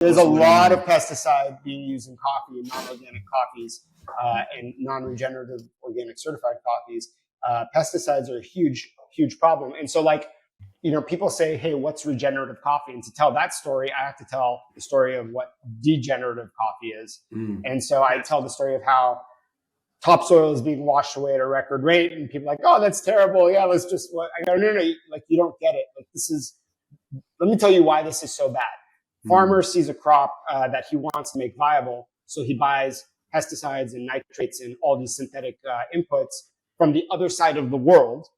There's a lot of pesticide being used in coffee and non-organic coffees and non-regenerative organic certified coffees. Pesticides are a huge, huge problem. And so people say, hey, what's regenerative coffee? And to tell that story, I have to tell the story of what degenerative coffee is. And so I tell the story of how topsoil is being washed away at a record rate, and people are like, oh, that's terrible. Yeah, let's just, I go, no, you don't get it. Let me tell you why this is so bad. Farmer sees a crop that he wants to make viable, so he buys pesticides and nitrates and all these synthetic inputs from the other side of the world,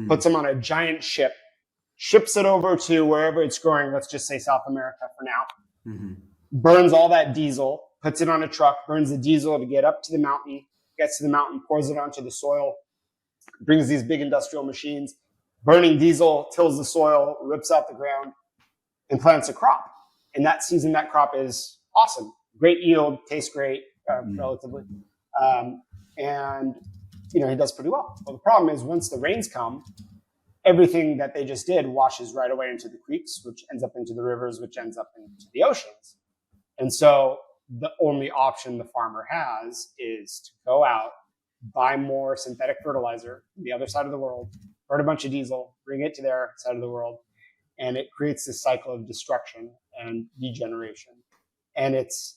puts them on a giant ship, ships it over to wherever it's growing, let's just say South America for now, burns all that diesel, puts it on a truck, burns the diesel to get up to the mountain, gets to the mountain, pours it onto the soil, brings these big industrial machines, burning diesel, tills the soil, rips out the ground, and plants a crop. And that season, that crop is awesome. Great yield, tastes great, relatively. And he does pretty well. Well, the problem is once the rains come, everything that they just did washes right away into the creeks, which ends up into the rivers, which ends up into the oceans. And so the only option the farmer has is to go out, buy more synthetic fertilizer from the other side of the world, burn a bunch of diesel, bring it to their side of the world, and it creates this cycle of destruction and degeneration. And it's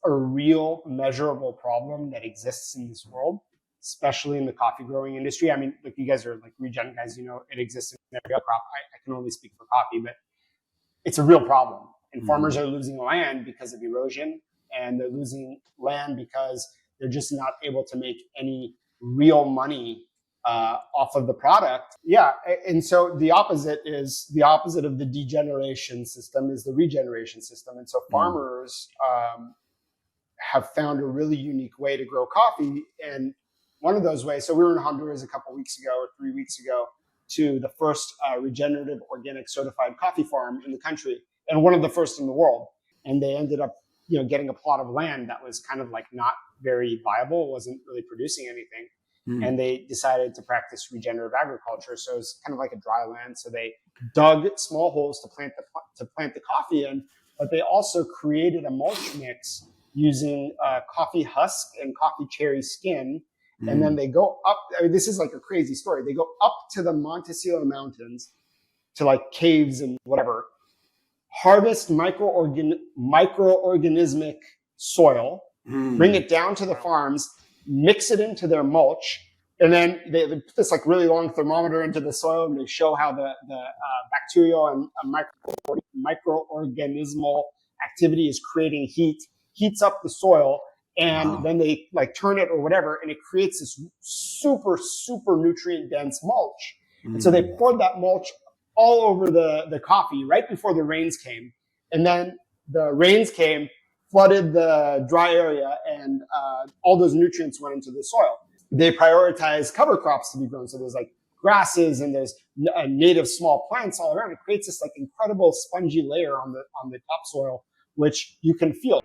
a real measurable problem that exists in this world, especially in the coffee growing industry. I mean, look, you guys are like regen guys, it exists in every other crop. I can only speak for coffee, but it's a real problem. And farmers are losing land because of erosion, and they're losing land because they're just not able to make any real money off of the product. Yeah. And so the opposite of the degeneration system is the regeneration system. And so farmers have found a really unique way to grow coffee. And one of those ways, so we were in Honduras a couple weeks ago or 3 weeks ago to the first regenerative organic certified coffee farm in the country, and one of the first in the world. And they ended up, getting a plot of land that was kind of like not very viable, wasn't really producing anything. And they decided to practice regenerative agriculture. So it was kind of like a dry land. So they dug small holes to plant the coffee in, but they also created a mulch mix using coffee husk and coffee cherry skin. And then they go up. I mean, this is like a crazy story. They go up to the Montecillo Mountains to like caves and whatever, harvest microorganismic soil, bring it down to the farms, mix it into their mulch, and then they put this like really long thermometer into the soil, and they show how the bacterial and microorganismal activity is creating heats up the soil, and then they like turn it or whatever, and it creates this super, super nutrient dense mulch. And so they poured that mulch all over the coffee right before the rains came. And then the rains came, flooded the dry area, and all those nutrients went into the soil. They prioritize cover crops to be grown. So there's like grasses and there's native small plants all around. It creates this like incredible spongy layer on the topsoil, which you can feel.